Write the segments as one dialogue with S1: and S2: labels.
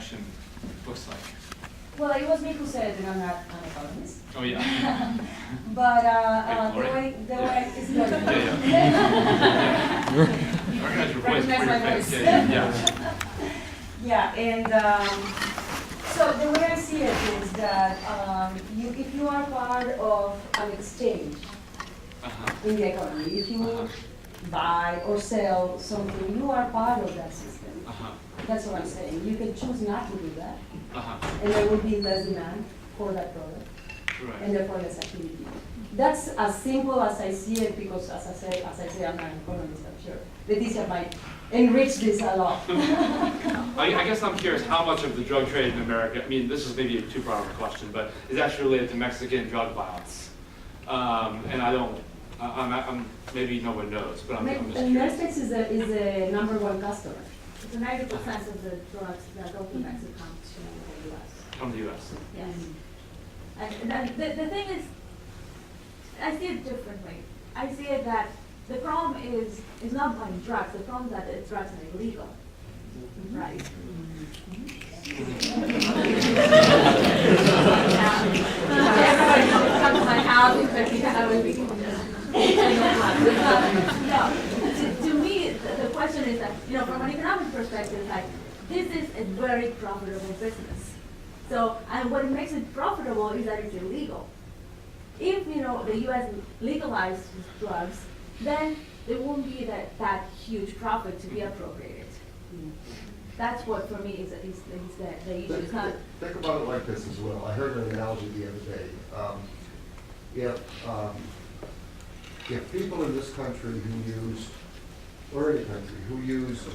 S1: interaction looks like.
S2: Well, it was me who said that I'm not an economist.
S1: Oh yeah.
S2: But
S1: Hey,
S2: the way it's good.
S1: Yeah. You recognize your voice before your face. Yeah.
S2: Yeah, and so the way I see it is that if you are part of an exchange in the economy, if you buy or sell something, you are part of that system. That's what I'm saying. You can choose not to do that, and there will be less demand for that product, and therefore less activity. That's as simple as I see it, because as I say, I'm not an economist, I'm sure. Leticia might enrich this a lot.
S1: I guess I'm curious how much of the drug trade in America, I mean, this is maybe a too broad of a question, but is actually related to Mexican drug violence. And I'm maybe no one knows, but I'm just curious.
S2: Mexico is the #1 customer.
S3: So 90% of the drugs that go to Mexico come to the U.S.
S1: From the U.S.
S3: Yes. And the thing is, I see it differently. I see it that the problem is not buying drugs. The problem is that the drugs are illegal. Right? Everybody comes to my house expecting I would be. No. To me, the question is that, from an economic perspective, like, this is a very profitable business. So, and what makes it profitable is that it's illegal. If, the U.S. legalized drugs, then there won't be that huge profit to be appropriated. That's what, for me, is the issue. It's not.
S4: Think about it like this as well. I heard an analogy the other day. If people in this country who use, or any country, who use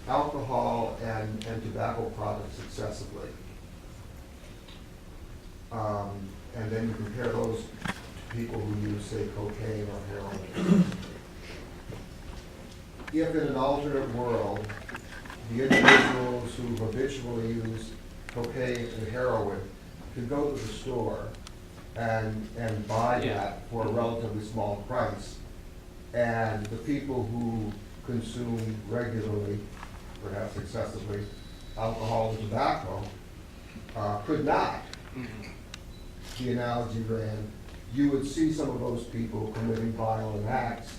S4: alcohol and tobacco products excessively, and then you compare those to people who use, say, cocaine or heroin. If in an alternate world, the individuals who habitually use cocaine and heroin could go to the store and buy that for a relatively small price, and the people who consume regularly, perhaps excessively, alcohol and tobacco could not. The analogy ran, you would see some of those people committing violent acts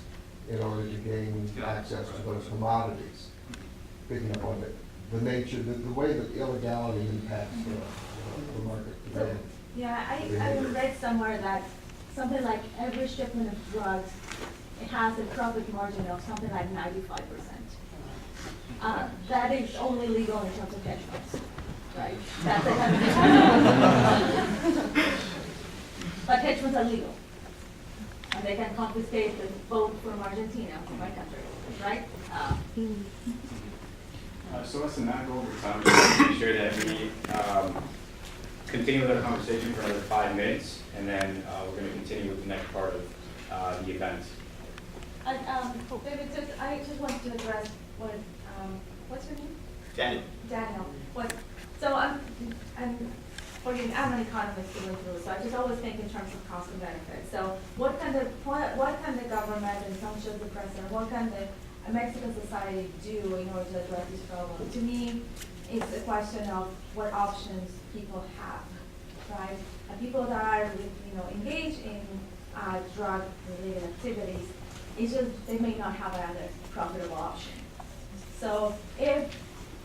S4: in order to gain access to those commodities. Picking up on the nature, the way that illegality impacts the market today.
S3: Yeah, I read somewhere that something like every shipment of drugs, it has a profit margin of something like 95%. That is only legal in terms of hedge funds, right? That's but hedge funds are legal, and they can confiscate the boat from Argentina, from my country, right?
S5: So as to not go over time, just make sure that we continue with our conversation for another 5 minutes, and then we're going to continue with the next part of the event.
S3: David, I just wanted to address what's your name?
S6: Daniel.
S3: Daniel. So I'm an economist going through, so I just always think in terms of cost and benefit. So what can the government, and some should the president, what can the Mexican society do in order to address this problem? To me, it's a question of what options people have, right? And people that are, engaged in drug-related activities, it's just they may not have another profitable option. So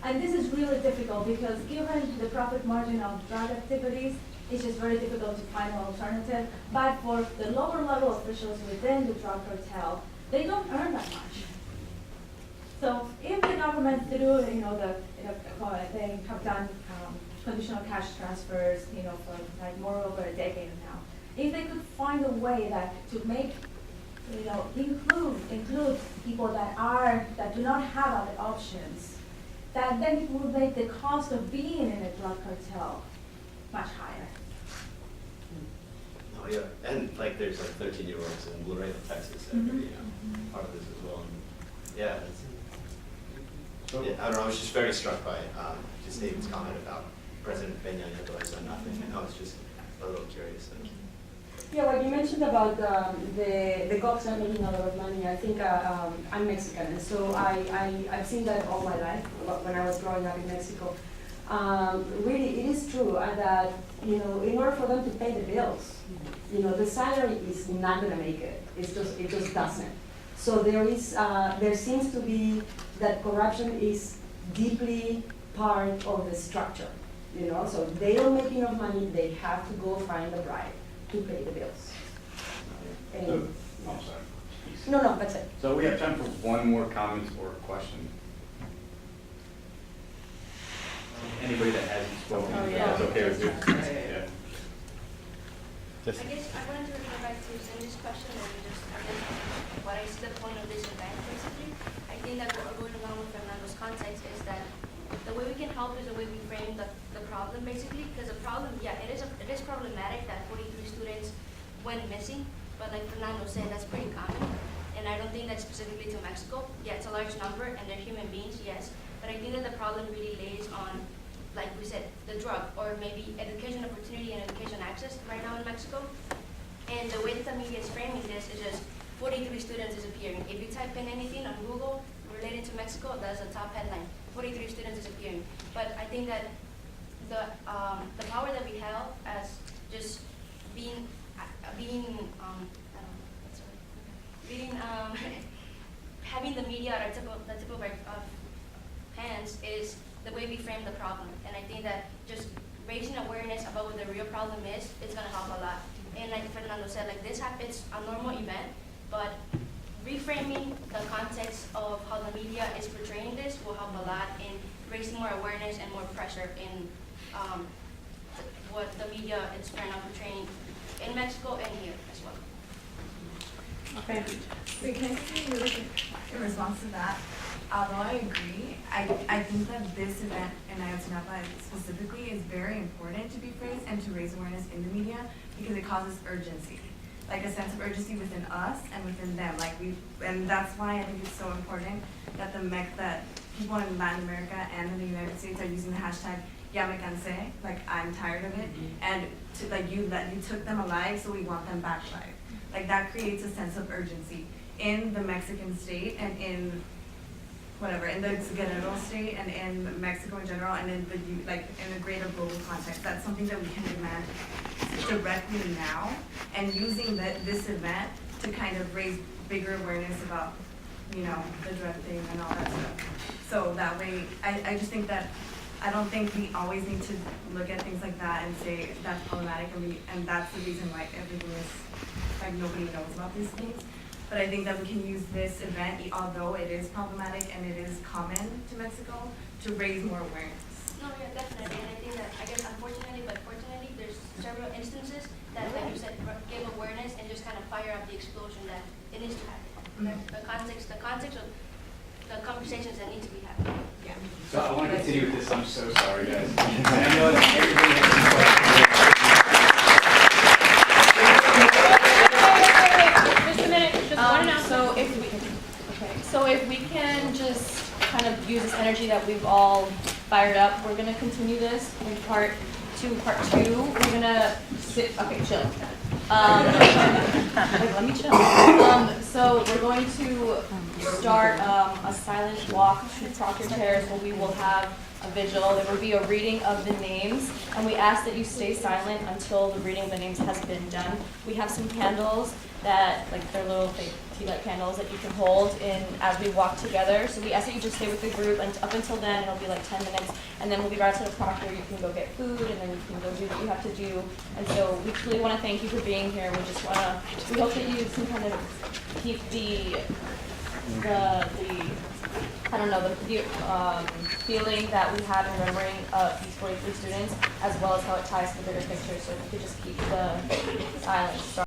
S3: and this is really difficult because given the profit margin of drug activities, it's just very difficult to find an alternative. But for the lower level officials within the drug cartel, they don't earn that much. So if the government through, they have done conditional cash transfers, for like more over a decade now. If they could find a way to make, include people that do not have other options, that then it would make the cost of being in a drug cartel much higher.
S6: Oh yeah, and there's 13-year-olds in Laredo, Texas, that are part of this as well. And yeah, I don't know. I was just very struck by just David's comment about President Peña Nieto's done nothing. I was just a little curious.
S2: Yeah, what you mentioned about the cops are making a lot of money. I think I'm Mexican, and so I've seen that all my life when I was growing up in Mexico. really, it is true that, you know, in order for them to pay the bills, you know, the salary is not gonna make it. It just doesn't. So there seems to be that corruption is deeply part of the structure, you know. So if they don't make enough money, they have to go find a bribe to pay the bills. And,
S5: Oh, I'm sorry.
S2: no, that's it.
S5: So we have time for one more comment or question. Anybody that hasn't spoken,
S3: Oh, yeah.
S5: that's okay with you? Yeah.
S7: I guess I wanted to refer back to Cindy's question and just, I guess, what I see the point of this event, basically. I think that what going along with Fernando's context is that the way we can help is the way we frame the problem, basically, because the problem, yeah, it is problematic that 43 students went missing, but like Fernando said, that's pretty common, and I don't think that's specifically to Mexico. Yeah, it's a large number, and they're human beings, yes, but I think that the problem really lays on, like we said, the drug, or maybe education opportunity and education access right now in Mexico. And the way that the media is framing this is just 43 students disappearing. If you type in anything on Google related to Mexico, that's the top headline, 43 students disappearing. But I think that the power that we have as just having the media at the tip of our hands is the way we frame the problem. And I think that just raising awareness about what the real problem is going to help a lot. And like Fernando said, like this happens a normal event, but reframing the context of how the media is portraying this will help a lot in raising more awareness and more pressure in what the media is right now portraying in Mexico and here as well.
S3: Okay.
S8: Wait, can I say really quick in response to that? Although I agree, I think that this event in Ayotzinapa specifically is very important to be phrased and to raise awareness in the media because it causes urgency, like a sense of urgency within us and within them. And that's why I think it's so important that that people in Latin America and in the United States are using the hashtag Ya me cansé, like I'm tired of it, and to you took them alive, so we want them back alive. Like that creates a sense of urgency in the Mexican state and in in the Guerrero state and in Mexico in general and in the greater global context. That's something that we can demand directly now, and using this event to kind of raise bigger awareness about, you know, the drug thing and all that stuff. So that way, I just think that I don't think we always need to look at things like that and say that's problematic and that's the reason why everything is, like nobody knows about these things. But I think that we can use this event, although it is problematic and it is common to Mexico, to raise more awareness.
S7: No, yeah, definitely, and I think that, I guess unfortunately, but fortunately, there's several instances that, like you said, give awareness and just kind of fire up the explosion that it needs to happen.
S8: Mm-hmm.
S7: The context of the conversations that need to be happening.
S8: Yeah.
S5: So I want to continue with this. I'm so sorry, guys. I know that everybody has some questions.
S9: Just a minute, just one announcement. So if we can just kind of use this energy that we've all fired up, we're gonna continue this in part two. We're gonna sit, okay, chill. Wait, let me chill. So we're going to start a silent walk to Proctor Terrace where we will have a vigil. There will be a reading of the names, and we ask that you stay silent until the reading of the names has been done. We have some candles that, like, they're little fake tea light candles that you can hold in as we walk together. So we ask that you just stay with the group, and up until then it'll be like 10 minutes, and then we'll be right to the proctor. You can go get food, and then you can go do what you have to do. And so we truly want to thank you for being here. We just want to, we hope that you can kind of keep the I don't know, the feeling that we have in remembering these 43 students, as well as how it ties to the bigger picture. So if you could just keep the silence.